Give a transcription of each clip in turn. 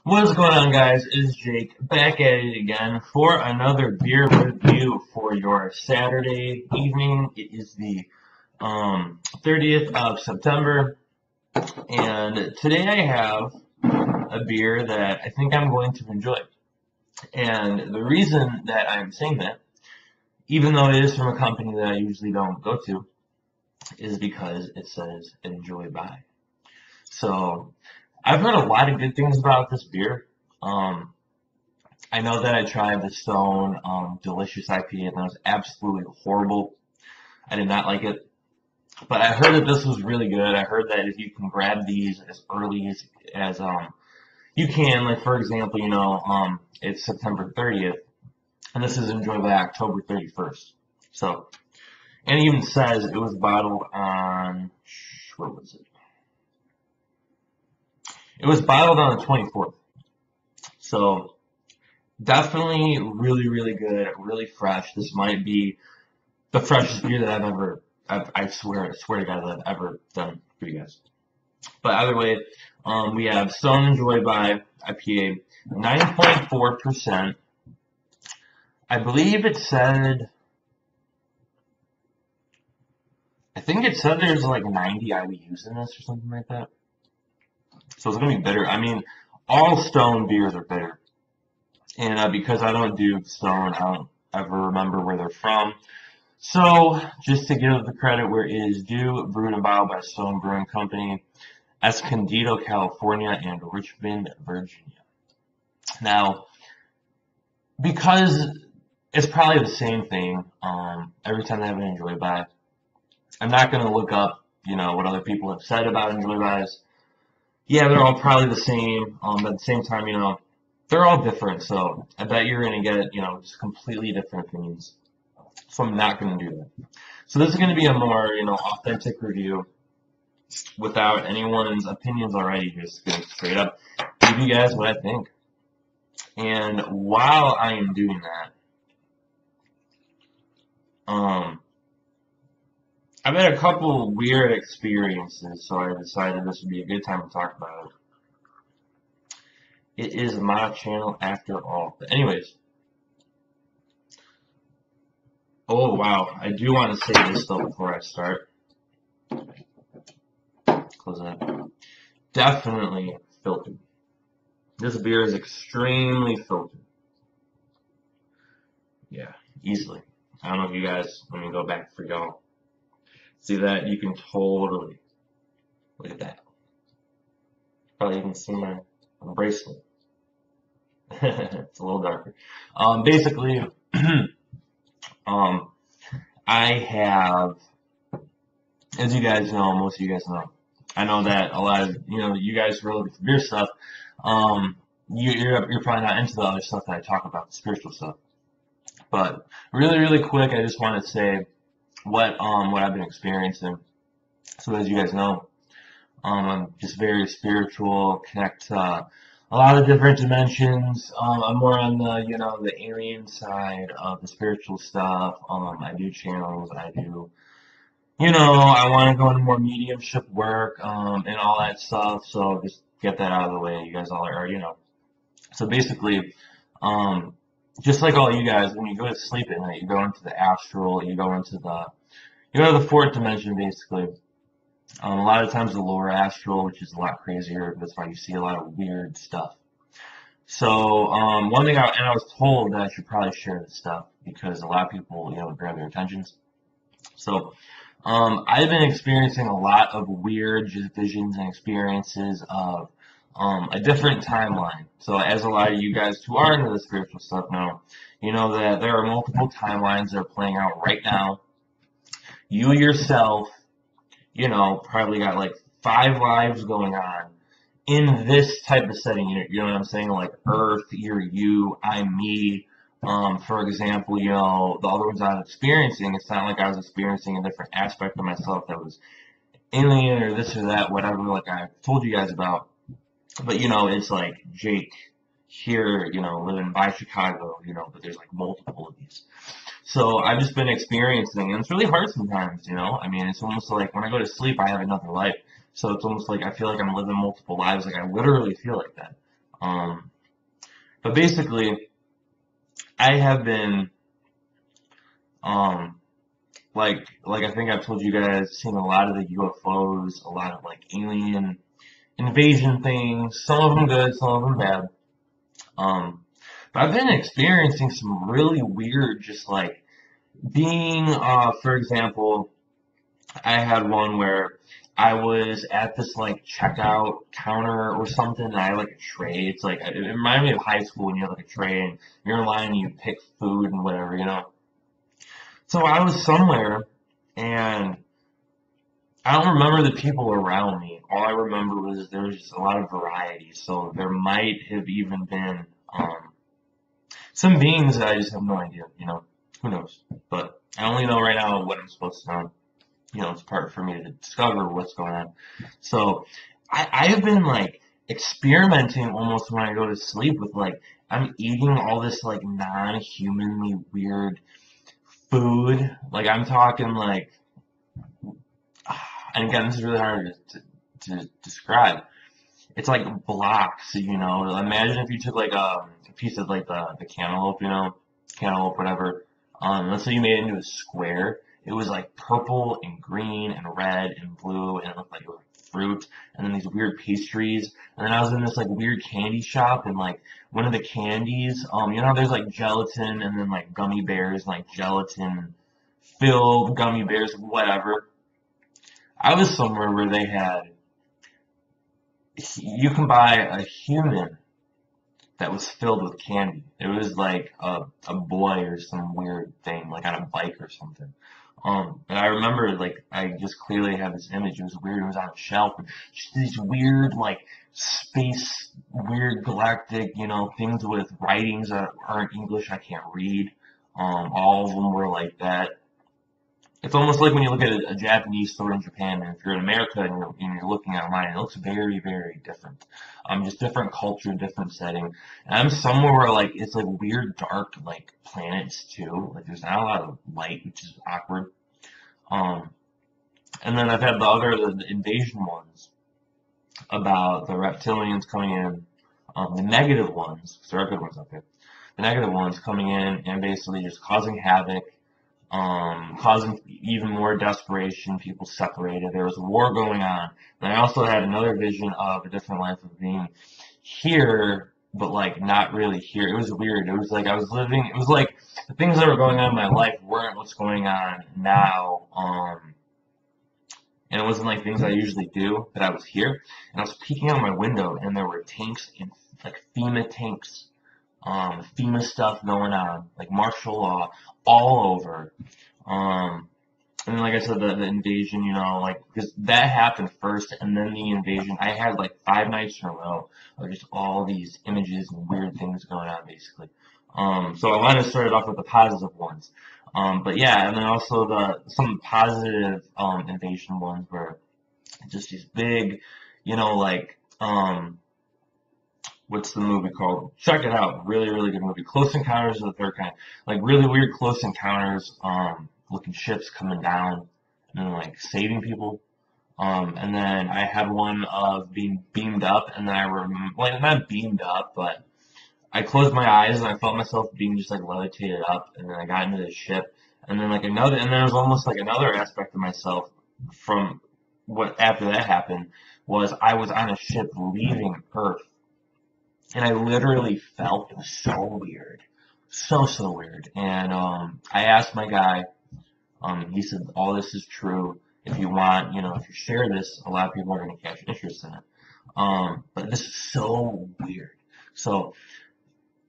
What's going on, guys? It's Jake back at it again for another beer review for your Saturday evening. It is the 30th of September, and today I have a beer that I think I'm going to enjoy. And the reason that I'm saying that, even though it is from a company that I usually don't go to, is because it says enjoy by. So I've heard a lot of good things about this beer. I know that I tried the Stone Delicious IPA and that was absolutely horrible. I did not like it. But I heard that this was really good. I heard that if you can grab these as early as you can, like for example, it's September 30th, and this is enjoyed by October 31st. So, and it even says it was bottled on, what was it? It was bottled on the 24th. So definitely really, really good, really fresh. This might be the freshest beer that I swear to God that I've ever done for you guys. But either way, we have Stone Enjoy by IPA, 9.4%. I believe it said, there's like 90 IBUs in this or something like that. So it's going to be bitter. I mean, all Stone beers are bitter. And because I don't do Stone, I don't ever remember where they're from. So, just to give the credit where it is due, brewed and bottled by Stone Brewing Company, Escondido, California, and Richmond, Virginia. Now, because it's probably the same thing every time they have an Enjoy By, I'm not going to look up, what other people have said about Enjoy Bys. Yeah, they're all probably the same, but at the same time, they're all different, so I bet you're going to get, just completely different opinions. So I'm not going to do that. So this is going to be a more, authentic review without anyone's opinions already, just going to straight up give you guys what I think. And while I am doing that, I've had a couple weird experiences, so I decided this would be a good time to talk about it. It is my channel after all. But anyways. Oh, wow. I do want to say this, though, before I start. Close that. Definitely filtered. This beer is extremely filtered. Yeah, easily. I don't know if you guys, let me go back for y'all. See that? You can totally, look at that. Probably even see my bracelet. It's a little darker. Basically, I have, as you guys know, most of you guys know, I know that a lot of, you guys are looking for beer stuff, you're probably not into the other stuff that I talk about, the spiritual stuff. But really, really quick, I just want to say what I've been experiencing. So as you guys know, I'm just very spiritual, connect to a lot of different dimensions. I'm more on the, the alien side of the spiritual stuff. I do channels, I do, I want to go into more mediumship work, and all that stuff. So just get that out of the way. You guys all already know. So basically, just like all you guys, when you go to sleep at night, you go into the astral, you go into the fourth dimension, basically. A lot of times the lower astral, which is a lot crazier. That's why you see a lot of weird stuff. So, one thing I was told that I should probably share this stuff because a lot of people, grab their attentions. So, I've been experiencing a lot of weird just visions and experiences of a different timeline. So, as a lot of you guys who are into the spiritual stuff know, you know that there are multiple timelines that are playing out right now. You yourself, probably got like 5 lives going on in this type of setting. You know what I'm saying? Like Earth, you're you, I'm me. For example, the other ones I was experiencing, it's not like I was experiencing a different aspect of myself that was alien or this or that, whatever, like I told you guys about. But, it's like Jake here, living by Chicago, but there's like multiple of these. So I've just been experiencing, and it's really hard sometimes, I mean, it's almost like when I go to sleep, I have another life. So it's almost like I feel like I'm living multiple lives. Like I literally feel like that. Um, but basically, I have been, um, like I think I've told you guys, seen a lot of the UFOs, a lot of like alien invasion things. Some of them good, some of them bad. Um, but I've been experiencing some really weird, just like being, for example, I had one where I was at this like checkout counter or something, and I had like a tray. It's like it reminded me of high school when you have like a tray and you're in line and you pick food and whatever, you know. So I was somewhere and I don't remember the people around me. All I remember was there was just a lot of variety. So there might have even been some beings that I just have no idea. You know, who knows? But I only know right now what I'm supposed to know. You know, it's part for me to discover what's going on. So I have been like experimenting almost when I go to sleep with like I'm eating all this like non-humanly weird food. Like I'm talking like, and again, this is really hard to describe. It's like blocks, you know. Imagine if you took like a piece of like the cantaloupe, you know, cantaloupe, whatever. Let's say you made it into a square. It was like purple and green and red and blue, and it looked like it was fruit, and then these weird pastries. And then I was in this like weird candy shop, and like one of the candies, you know, how there's like gelatin and then like gummy bears, like gelatin filled gummy bears, whatever. I was somewhere where they had, you can buy a human that was filled with candy. It was like a boy or some weird thing, like on a bike or something. And I remember, like, I just clearly have this image. It was weird. It was on a shelf. And just these weird, like, space, weird galactic, you know, things with writings that aren't English I can't read. All of them were like that. It's almost like when you look at a Japanese store in Japan, and if you're in America and you're looking online, it looks very, very different. Just different culture, different setting. And I'm somewhere where like it's like weird, dark, like planets too. Like there's not a lot of light, which is awkward. Um, and then I've had the invasion ones about the reptilians coming in, the negative ones, 'cause there are good ones out there. The negative ones coming in and basically just causing havoc, causing even more desperation, people separated. There was a war going on. And I also had another vision of a different life of being here, but like not really here. It was weird. It was like I was living, it was like the things that were going on in my life weren't what's going on now. And it wasn't like things I usually do, but I was here. And I was peeking out my window and there were tanks and like FEMA tanks, FEMA stuff going on, like martial law all over. Um, and then, like I said, the invasion, you know, like, because that happened first, and then the invasion. I had like 5 nights in a row of just all these images and weird things going on, basically. So I wanted to start it off with the positive ones. But yeah, and then also some positive, invasion ones were just these big, you know, like, what's the movie called? Check it out. Really, really good movie. Close Encounters of the Third Kind. Like really weird close encounters, looking ships coming down and then like saving people. And then I had one of being beamed up and then I remember, like not beamed up, but I closed my eyes and I felt myself being just like levitated up and then I got into the ship. And then like another, and then it was almost like another aspect of myself from what after that happened was I was on a ship leaving Earth and I literally felt it was so weird, so weird. And I asked my guy. He said all this is true. If you want, you know, if you share this, a lot of people are going to catch interest in it. But this is so weird. So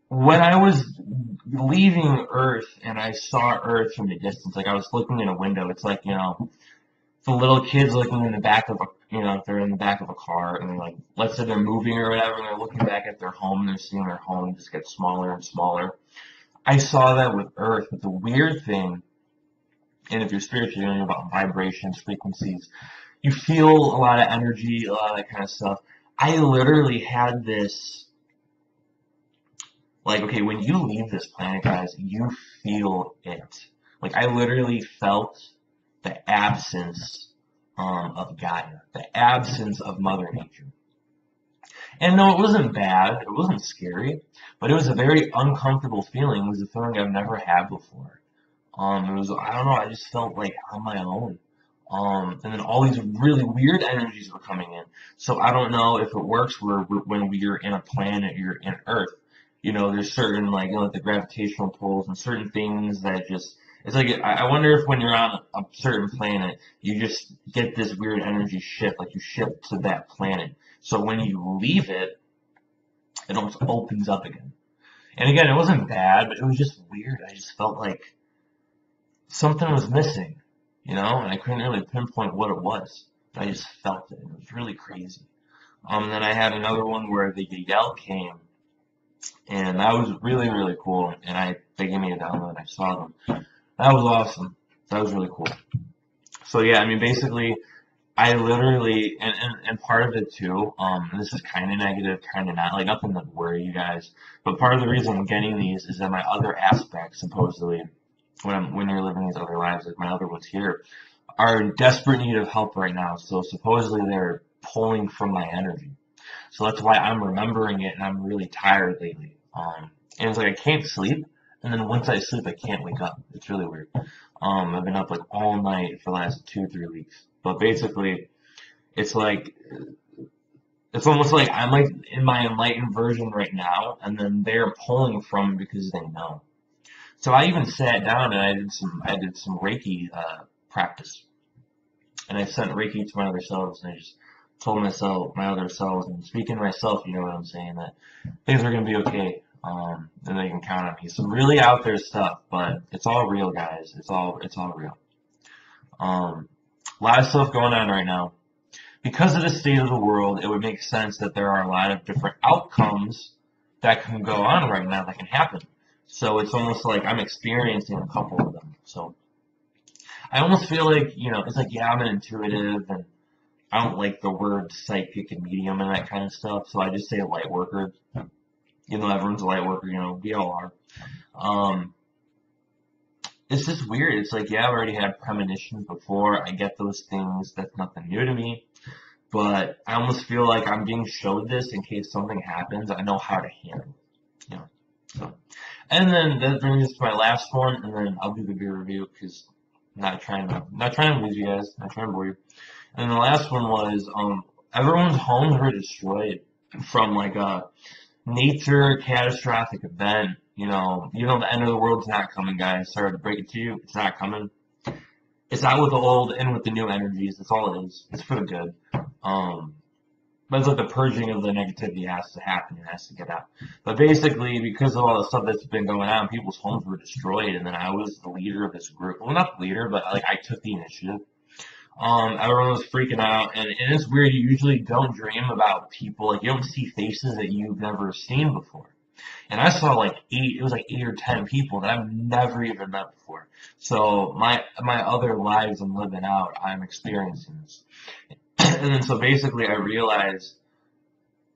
when I was leaving Earth and I saw Earth from a distance, like I was looking in a window, it's like, you know, the little kids looking in the back of a, you know, if they're in the back of a car and like, let's say they're moving or whatever, and they're looking back at their home and they're seeing their home just get smaller and smaller. I saw that with Earth, but the weird thing, and if you're spiritual, you know about vibrations, frequencies, you feel a lot of energy, a lot of that kind of stuff. I literally had this, like, okay, when you leave this planet, guys, you feel it. Like, I literally felt the absence of Gaia, the absence of Mother Nature. And no, it wasn't bad. It wasn't scary, but it was a very uncomfortable feeling. It was a feeling I've never had before. It was, I don't know, I just felt like on my own. And then all these really weird energies were coming in. So I don't know if it works when we're in a planet, you're in Earth. You know, there's certain, like, you know, like the gravitational pulls and certain things that just, it's like, I wonder if when you're on a certain planet, you just get this weird energy shift, like you shift to that planet. So when you leave it, it almost opens up again. And again, it wasn't bad, but it was just weird. I just felt like something was missing, you know, and I couldn't really pinpoint what it was. But I just felt it. It was really crazy. And then I had another one where the Yell came, and that was really, really cool. And they gave me a download. I saw them. That was awesome. That was really cool. So yeah, I mean, basically, I literally, and part of it too, and this is kind of negative, kind of not, like nothing to worry you guys, but part of the reason I'm getting these is that my other aspects, supposedly, when you're living these other lives, like my other ones here, are in desperate need of help right now. So supposedly they're pulling from my energy. So that's why I'm remembering it, and I'm really tired lately. And it's like I can't sleep, and then once I sleep, I can't wake up. It's really weird. I've been up like all night for the last 2, 3 weeks. But basically, it's like it's almost like I'm like in my enlightened version right now, and then they're pulling from because they know. So I even sat down and I did some Reiki practice, and I sent Reiki to my other selves, and I just told my other selves, and speaking to myself, you know what I'm saying, that things are gonna be okay, and they can count on me. Some really out there stuff, but it's all real, guys. It's all real. A lot of stuff going on right now. Because of the state of the world, it would make sense that there are a lot of different outcomes that can go on right now that can happen. So it's almost like I'm experiencing a couple of them. So I almost feel like, you know, it's like, yeah, I'm an intuitive, and I don't like the word psychic and medium and that kind of stuff. So I just say light worker. You know, everyone's a light worker, you know, we all are. Um, it's just weird. It's like, yeah, I've already had premonitions before. I get those things. That's nothing new to me. But I almost feel like I'm being showed this in case something happens. I know how to handle it, you know. So, and then that brings us to my last one, and then I'll do the beer review because I'm not trying to lose you guys, not trying to bore you. And the last one was everyone's homes were destroyed from like a nature catastrophic event. The end of the world's not coming, guys. Sorry to break it to you, it's not coming. It's out with the old and with the new energies. That's all it is. It's for the good. Um, but it's like the purging of the negativity has to happen. It has to get out. But basically, because of all the stuff that's been going on, people's homes were destroyed, and then I was the leader of this group. Well, not the leader, but like I took the initiative. Everyone was freaking out, and it's weird. You usually don't dream about people, like you don't see faces that you've never seen before. And I saw like it was like 8 or 10 people that I've never even met before. So my other lives I'm living out, I'm experiencing this. And then so basically I realized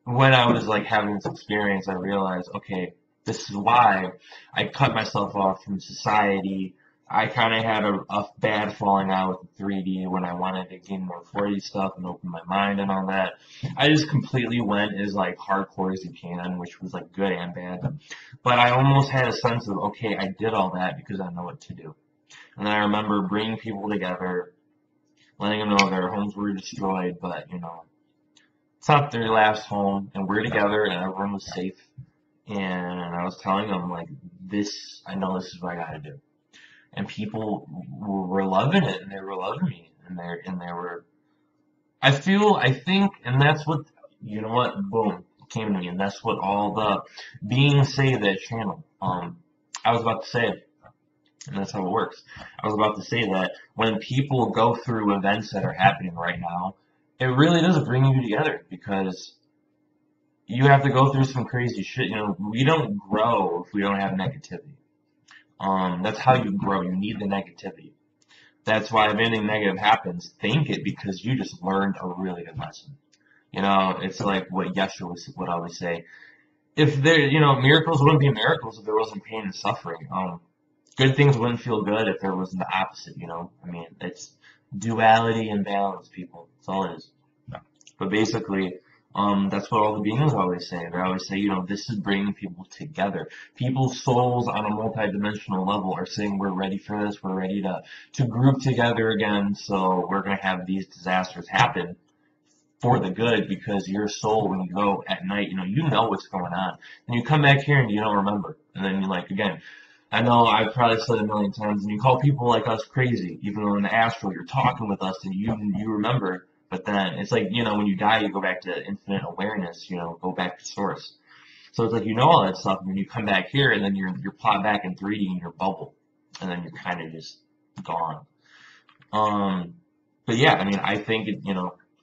when I was like having this experience, I realized, okay, this is why I cut myself off from society. I kind of had a bad falling out with 3D when I wanted to gain more 4D stuff and open my mind and all that. I just completely went as like hardcore as you can, which was like good and bad. But I almost had a sense of, okay, I did all that because I know what to do. And then I remember bringing people together, letting them know their homes were destroyed, but it's not their last home, and we're together, and everyone was safe. And I was telling them like, I know this is what I gotta do. And people were loving it, and they were loving me, and they were. I think, and that's what boom, came to me, and that's what all the beings say that channel. I was about to say it, and that's how it works. I was about to say that when people go through events that are happening right now, it really does bring you together because you have to go through some crazy shit. We don't grow if we don't have negativity. That's how you grow. You need the negativity. That's why if anything negative happens, think it because you just learned a really good lesson. It's like what Yeshua would always say. If miracles wouldn't be miracles if there wasn't pain and suffering. Good things wouldn't feel good if there wasn't the opposite, I mean, it's duality and balance, people. That's all it is. But basically, That's what all the beings always say. They always say, this is bringing people together. People's souls on a multi-dimensional level are saying, we're ready for this. We're ready to group together again. So we're going to have these disasters happen for the good, because your soul, when you go at night, you know what's going on. And you come back here and you don't remember. And then again, I know I've probably said it a million times, and you call people like us crazy, even though in the astral you're talking with us and you remember. But then it's like, when you die, you go back to infinite awareness, go back to source. So it's like, all that stuff, and then you come back here, and then you're plot back in 3D in your bubble, and then you're kind of just gone. But yeah, I think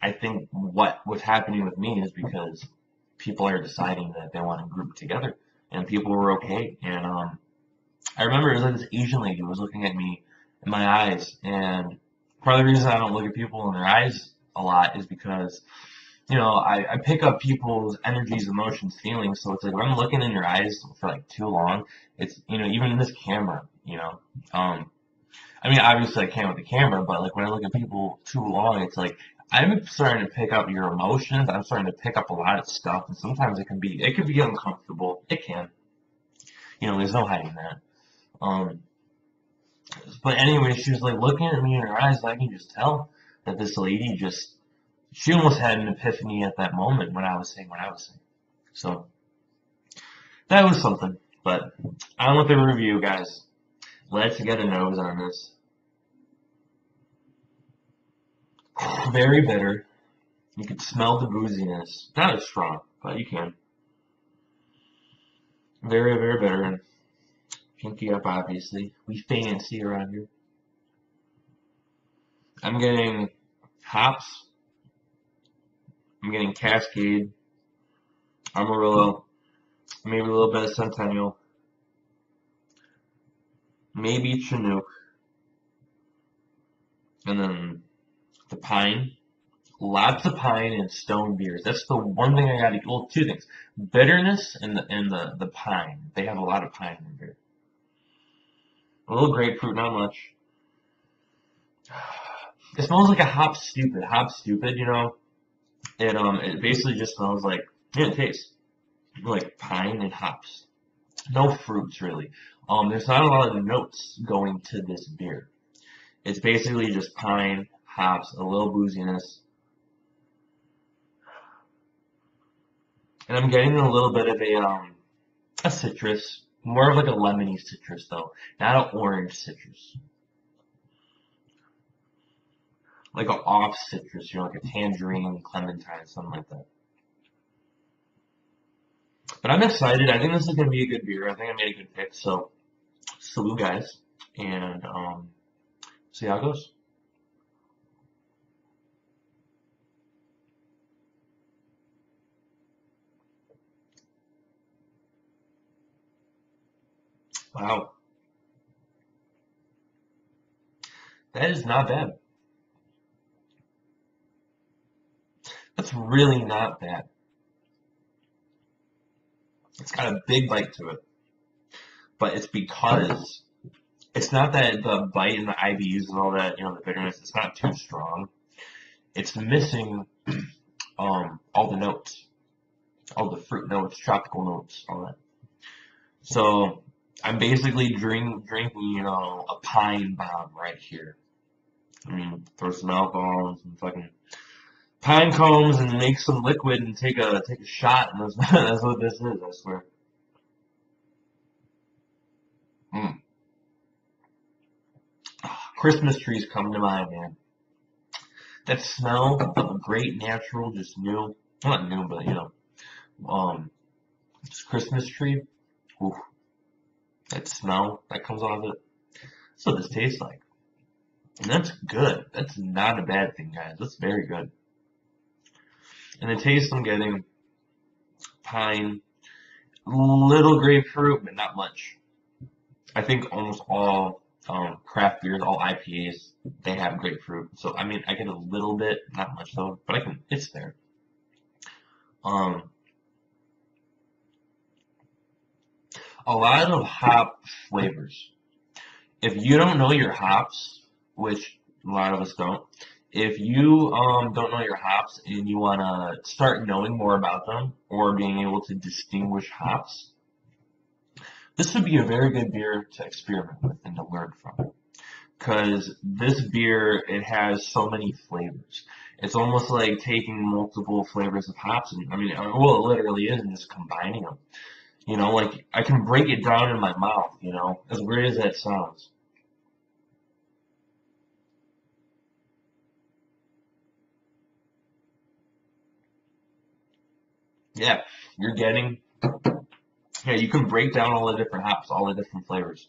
I think what was happening with me is because people are deciding that they want to group together, and people were okay. And I remember it was like this Asian lady was looking at me in my eyes, and part of the reason I don't look at people in their eyes a lot is because I pick up people's energies, emotions, feelings. So it's like when I'm looking in your eyes for like too long, it's even in this camera, obviously I can't with the camera, but like when I look at people too long, it's like I'm starting to pick up your emotions. I'm starting to pick up a lot of stuff, and sometimes it can be uncomfortable. It can, there's no hiding that. Um, but anyway, she was like looking at me in her eyes, and I can just tell that this lady she almost had an epiphany at that moment when I was saying what I was saying. So that was something. But on with the review, guys. Let's get a nose on this. Very bitter. You can smell the booziness. Not as strong, but you can. Very, very bitter. And pinky up, obviously. We fancy around here. I'm getting hops. I'm getting Cascade, Amarillo, maybe a little bit of Centennial, maybe Chinook, and then the pine. Lots of pine and stone beers. That's the one thing I gotta. Well, two things: bitterness and the pine. They have a lot of pine in beer. A little grapefruit, not much. It smells like a hop stupid. Hop stupid, it basically just smells like, it tastes like pine and hops. No fruits really. There's not a lot of notes going to this beer. It's basically just pine, hops, a little booziness, and I'm getting a little bit of a citrus, more of like a lemony citrus though, not an orange citrus, like an off citrus, like a tangerine, clementine, something like that. But I'm excited. I think this is gonna be a good beer. I think I made a good pick. So salute, guys, and see how it goes. Wow, that is not bad. That's really not bad. It's got a big bite to it, but it's because it's not that the bite and the IBUs and all that, the bitterness. It's not too strong. It's missing all the notes, all the fruit notes, tropical notes, all that. So I'm basically drinking, a pine bomb right here. Throw some alcohol and some fucking pine cones and make some liquid and take a shot, and that's what this is, I swear. Mm. Christmas trees come to mind, man. That smell of a great natural, just new, not new, but just Christmas tree. Oof, that smell that comes off it. That's what this tastes like. And that's good. That's not a bad thing, guys. That's very good. And the taste I'm getting, pine, little grapefruit, but not much. I think almost all craft beers, all IPAs, they have grapefruit. So I get a little bit, not much though, but it's there. A lot of hop flavors. If you don't know your hops, which a lot of us don't, If you don't know your hops and you want to start knowing more about them or being able to distinguish hops, this would be a very good beer to experiment with and to learn from. Because this beer, it has so many flavors. It's almost like taking multiple flavors of hops, and I mean, well, it literally is, and just combining them. You know, like I can break it down in my mouth. You know, as weird as that sounds. Yeah, you're getting. Yeah, you can break down all the different hops, all the different flavors.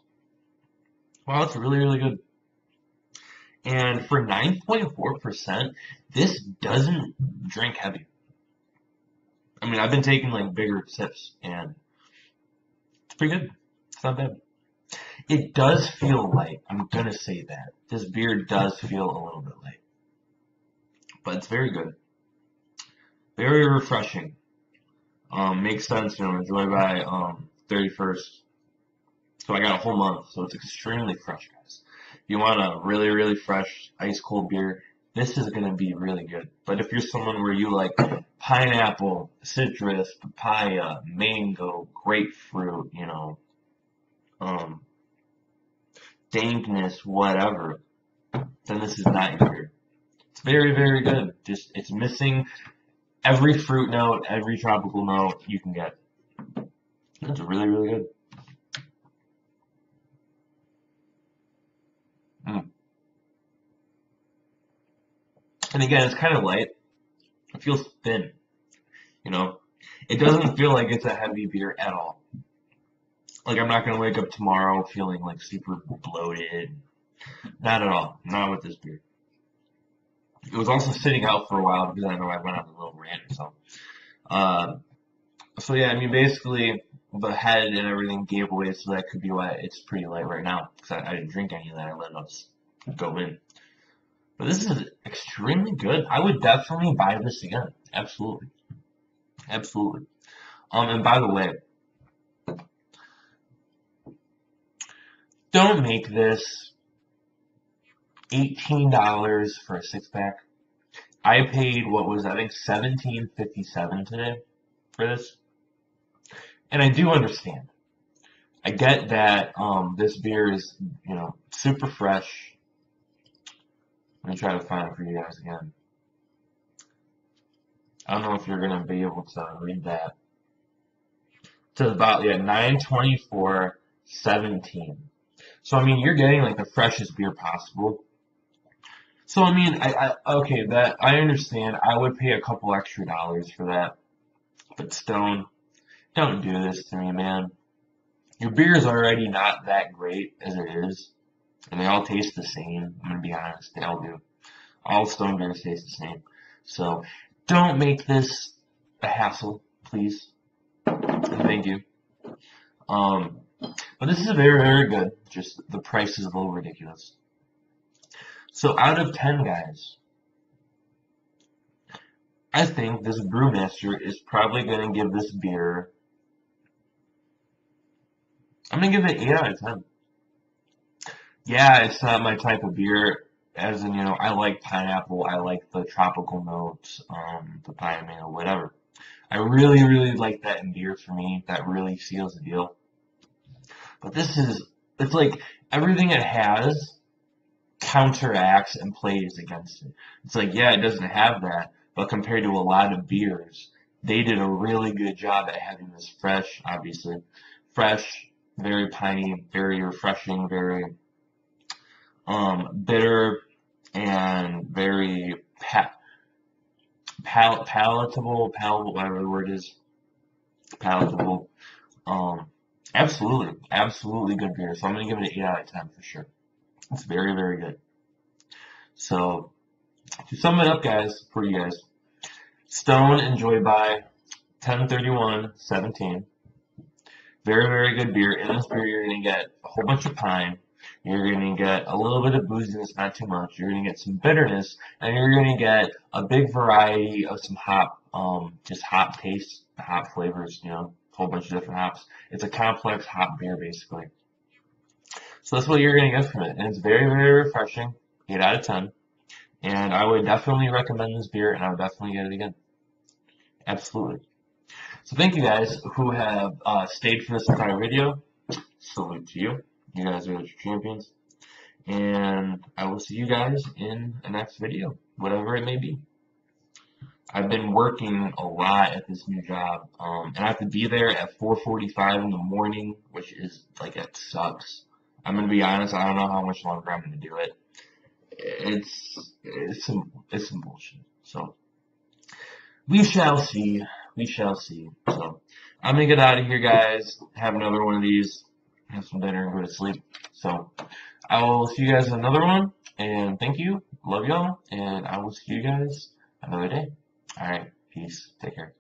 Wow, it's really, really good. And for 9.4%, this doesn't drink heavy. I mean, I've been taking like bigger sips, and it's pretty good. It's not bad. It does feel light. I'm gonna say that. This beer does feel a little bit light, but it's very good. Very refreshing. Makes sense, you know, enjoy by 31st. So I got a whole month, so it's extremely fresh, guys. If you want a really, really fresh, ice cold beer, this is gonna be really good. But if you're someone where you like pineapple, citrus, papaya, mango, grapefruit, you know, um, dankness, whatever, then this is not your beer. It's very, very good. Just it's missing every fruit note, every tropical note you can get. It's really, really good. Mm. And again, it's kind of light. It feels thin, you know. It doesn't feel like it's a heavy beer at all. Like I'm not gonna wake up tomorrow feeling like super bloated. Not at all. Not with this beer. It was also sitting out for a while because I know I went on a little rant. Uh, so yeah, I mean basically the head and everything gave away, so that could be why it's pretty light right now because I didn't drink any of that. I let it just go in. But this is extremely good. I would definitely buy this again. Absolutely. Absolutely. And by the way, don't make this $18 for a six pack. I paid what was I think 17.57 today for this. And I do understand. I get that this beer is, you know, super fresh. Let me try to find it for you guys again. I don't know if you're gonna be able to read that. It's about 9/24/17. So I mean you're getting like the freshest beer possible. So I mean I okay that I understand. I would pay a couple extra dollars for that. But Stone, don't do this to me, man. Your beer is already not that great as it is, and they all taste the same. I'm gonna be honest, they all do. All Stone beers taste the same. So don't make this a hassle, please. And thank you. Um, but this is very, very good. Just the price is a little ridiculous. So out of 10 guys, I think this brewmaster is probably gonna give this beer. I'm gonna give it 8 out of 10. Yeah, it's not my type of beer. As in, you know, I like pineapple, I like the tropical notes, papaya, mango, whatever. I really, really like that in beer for me. That really seals the deal. But this is, it's like everything it has counteracts and plays against it. It's like, yeah, it doesn't have that, but compared to a lot of beers, they did a really good job at having this fresh, obviously. Fresh, very piney, very refreshing, very bitter, and very palatable, whatever the word is, palatable. Um, absolutely good beer. So I'm gonna give it an 8 out of 10 for sure. It's very, very good. So to sum it up, guys, for you guys, Stone enjoyed by 10/31/17. Very, very good beer. In this beer, you're gonna get a whole bunch of pine. You're gonna get a little bit of booziness, not too much. You're gonna get some bitterness, and you're gonna get a big variety of some hop, just hop tastes, hop flavors. You know, a whole bunch of different hops. It's a complex hop beer, basically. So that's what you're gonna get from it, and it's very, very refreshing. 8 out of 10. And I would definitely recommend this beer, and I would definitely get it again. Absolutely. So thank you guys who have stayed for this entire video. Salute to you. You guys are the champions. And I will see you guys in the next video, whatever it may be. I've been working a lot at this new job, and I have to be there at 4:45 in the morning, which is like, it sucks. I'm gonna be honest, I don't know how much longer I'm gonna do it. It's some bullshit. So we shall see. We shall see. So I'm gonna get out of here, guys. Have another one of these. Have some dinner and go to sleep. So I will see you guys in another one. And thank you. Love y'all. And I will see you guys another day. Alright. Peace. Take care.